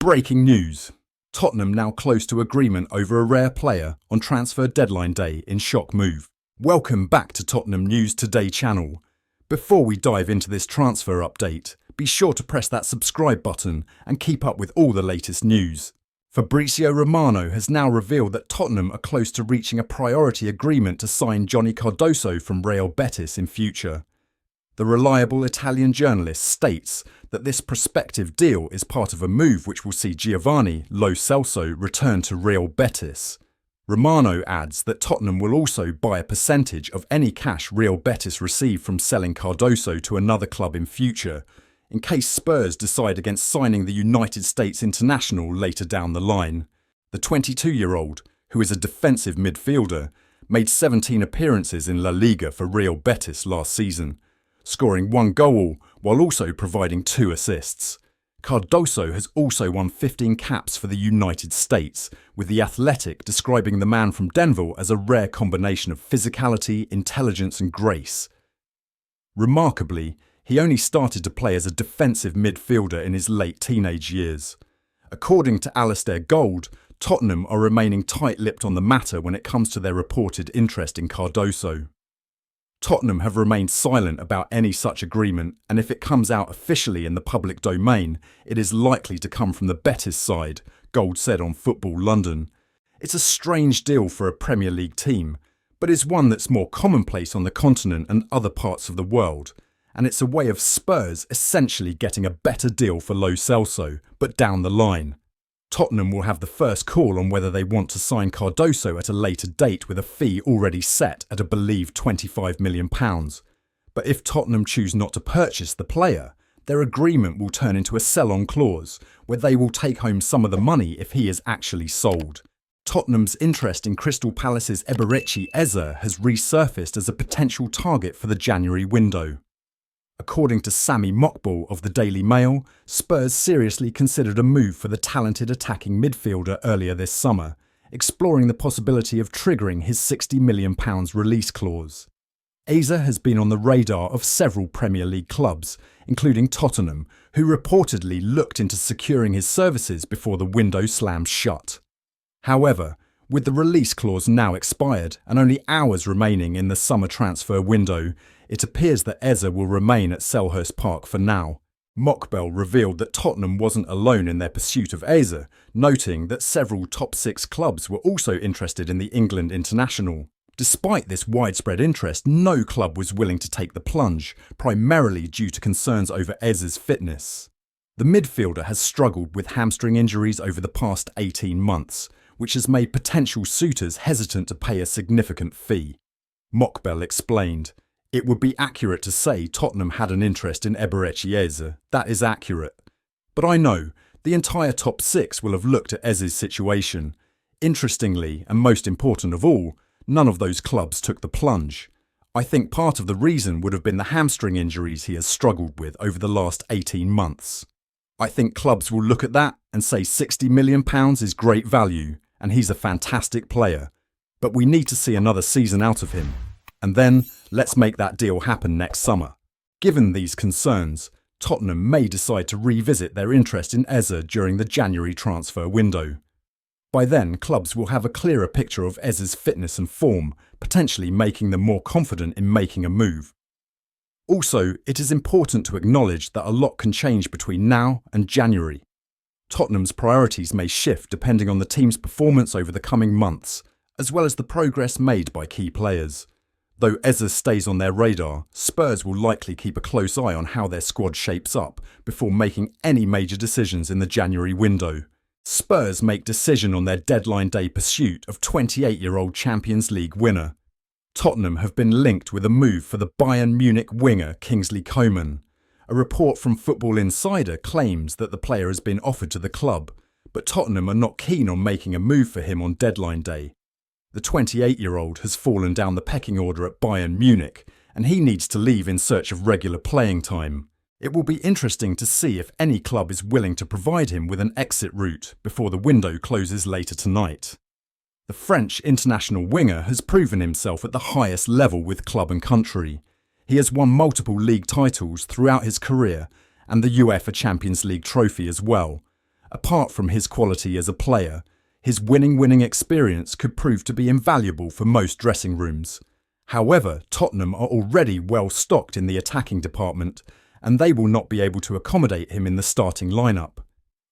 Breaking news. Tottenham now close to agreement over a rare player on transfer deadline day in shock move. Welcome back to Tottenham News Today channel. Before we dive into this transfer update, be sure to press that subscribe button and keep up with all the latest news. Fabrizio Romano has now revealed that Tottenham are close to reaching a priority agreement to sign Johnny Cardoso from Real Betis in future. The reliable Italian journalist states that this prospective deal is part of a move which will see Giovani Lo Selso return to Real Betis. Romano adds that Tottenham will also buy a percentage of any cash Real Betis receive from selling Cardoso to another club in future, in case Spurs decide against signing the United States international later down the line. The 22-year-old, who is a defensive midfielder, made 17 appearances in La Liga for Real Betis last season, scoring 1 goal while also providing 2 assists. Cardoso has also won 15 caps for the United States, with The Athletic describing the man from Denver as a rare combination of physicality, intelligence and grace. Remarkably, he only started to play as a defensive midfielder in his late teenage years. According to Alistair Gold, Tottenham are remaining tight-lipped on the matter when it comes to their reported interest in Cardoso. Tottenham have remained silent about any such agreement, and if it comes out officially in the public domain, it is likely to come from the Betis side, Gold said on Football London. It's a strange deal for a Premier League team, but is one that's more commonplace on the continent and other parts of the world, and it's a way of Spurs essentially getting a better deal for Lo Selso, but down the line. Tottenham will have the first call on whether they want to sign Cardoso at a later date with a fee already set at a believed £25 million. But if Tottenham choose not to purchase the player, their agreement will turn into a sell-on clause where they will take home some of the money if he is actually sold. Tottenham's interest in Crystal Palace's Eberechi Ezza has resurfaced as a potential target for the January window. According to Sami Mokbel of the Daily Mail, Spurs seriously considered a move for the talented attacking midfielder earlier this summer, exploring the possibility of triggering his £60 million release clause. Ezza has been on the radar of several Premier League clubs, including Tottenham, who reportedly looked into securing his services before the window slammed shut. However, with the release clause now expired and only hours remaining in the summer transfer window, it appears that Ezza will remain at Selhurst Park for now. Mokbel revealed that Tottenham wasn't alone in their pursuit of Ezza, noting that several top 6 clubs were also interested in the England international. Despite this widespread interest, no club was willing to take the plunge, primarily due to concerns over Ezza's fitness. The midfielder has struggled with hamstring injuries over the past 18 months, which has made potential suitors hesitant to pay a significant fee. Mokbel explained, "It would be accurate to say Tottenham had an interest in Eberechi Ezza. That is accurate. But I know the entire top 6 will have looked at Ezza's situation. Interestingly, and most important of all, none of those clubs took the plunge. I think part of the reason would have been the hamstring injuries he has struggled with over the last 18 months. I think clubs will look at that and say £60 million is great value, and he's a fantastic player. But we need to see another season out of him. And then, let's make that deal happen next summer." Given these concerns, Tottenham may decide to revisit their interest in Ezza during the January transfer window. By then, clubs will have a clearer picture of Ezza's fitness and form, potentially making them more confident in making a move. Also, it is important to acknowledge that a lot can change between now and January. Tottenham's priorities may shift depending on the team's performance over the coming months, as well as the progress made by key players. Though Ezza stays on their radar, Spurs will likely keep a close eye on how their squad shapes up before making any major decisions in the January window. Spurs make decision on their deadline day pursuit of 28-year-old Champions League winner. Tottenham have been linked with a move for the Bayern Munich winger Kingsley Coman. A report from Football Insider claims that the player has been offered to the club, but Tottenham are not keen on making a move for him on deadline day. The 28-year-old has fallen down the pecking order at Bayern Munich, and he needs to leave in search of regular playing time. It will be interesting to see if any club is willing to provide him with an exit route before the window closes later tonight. The French international winger has proven himself at the highest level with club and country. He has won multiple league titles throughout his career and the UEFA Champions League trophy as well. Apart from his quality as a player, his winning experience could prove to be invaluable for most dressing rooms. However, Tottenham are already well stocked in the attacking department, and they will not be able to accommodate him in the starting lineup.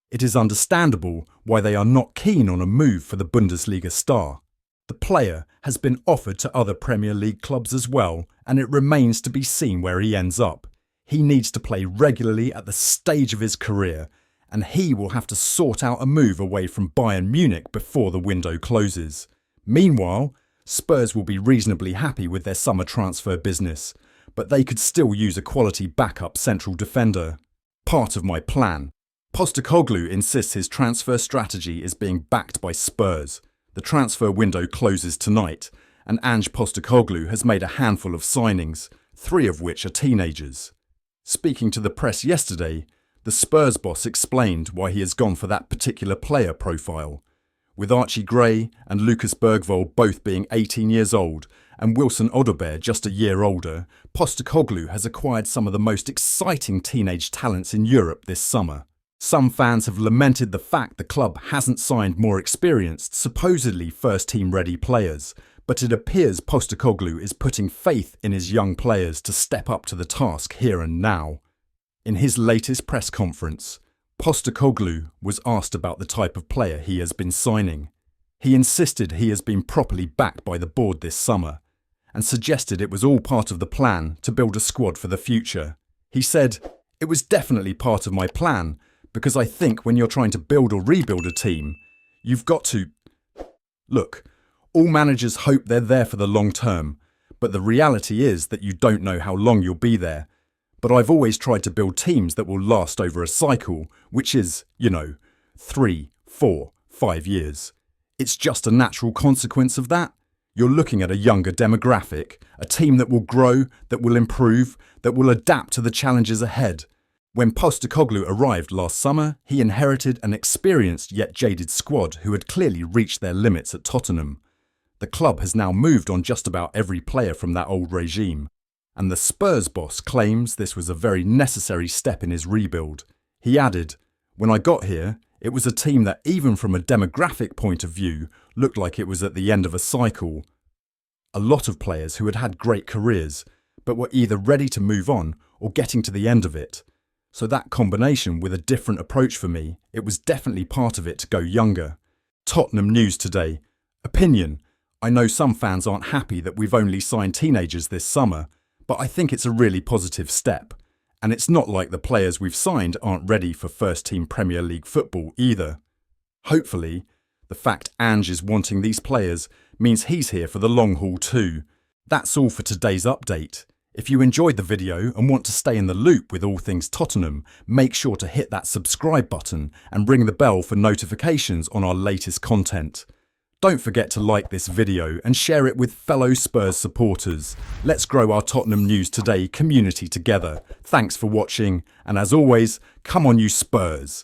It is understandable why they are not keen on a move for the Bundesliga star. The player has been offered to other Premier League clubs as well, and it remains to be seen where he ends up. He needs to play regularly at the stage of his career, and he will have to sort out a move away from Bayern Munich before the window closes. Meanwhile, Spurs will be reasonably happy with their summer transfer business, but they could still use a quality backup central defender. Part of my plan. Postecoglou insists his transfer strategy is being backed by Spurs. The transfer window closes tonight, and Ange Postecoglou has made a handful of signings, 3 of which are teenagers. Speaking to the press yesterday, the Spurs boss explained why he has gone for that particular player profile. With Archie Gray and Lucas Bergvall both being 18 years old and Wilson Odobert just a year older, Postecoglou has acquired some of the most exciting teenage talents in Europe this summer. Some fans have lamented the fact the club hasn't signed more experienced, supposedly first-team ready players, but it appears Postecoglou is putting faith in his young players to step up to the task here and now. In his latest press conference, Postecoglou was asked about the type of player he has been signing. He insisted he has been properly backed by the board this summer and suggested it was all part of the plan to build a squad for the future. He said, "It was definitely part of my plan, because I think when you're trying to build or rebuild a team, you've got to... Look, all managers hope they're there for the long term, but the reality is that you don't know how long you'll be there. But I've always tried to build teams that will last over a cycle, which is, 3, 4, 5 years. It's just a natural consequence of that. You're looking at a younger demographic, a team that will grow, that will improve, that will adapt to the challenges ahead. When Postecoglou arrived last summer, he inherited an experienced yet jaded squad who had clearly reached their limits at Tottenham. The club has now moved on just about every player from that old regime, and the Spurs boss claims this was a very necessary step in his rebuild. He added, "When I got here, it was a team that, even from a demographic point of view, looked like it was at the end of a cycle. A lot of players who had had great careers, but were either ready to move on or getting to the end of it. So that combination with a different approach for me, it was definitely part of it to go younger." Tottenham news today. Opinion. I know some fans aren't happy that we've only signed teenagers this summer, but I think it's a really positive step. And it's not like the players we've signed aren't ready for first-team Premier League football either. Hopefully, the fact Ange is wanting these players means he's here for the long haul too. That's all for today's update. If you enjoyed the video and want to stay in the loop with all things Tottenham, make sure to hit that subscribe button and ring the bell for notifications on our latest content. Don't forget to like this video and share it with fellow Spurs supporters. Let's grow our Tottenham News Today community together. Thanks for watching, and as always, come on you Spurs!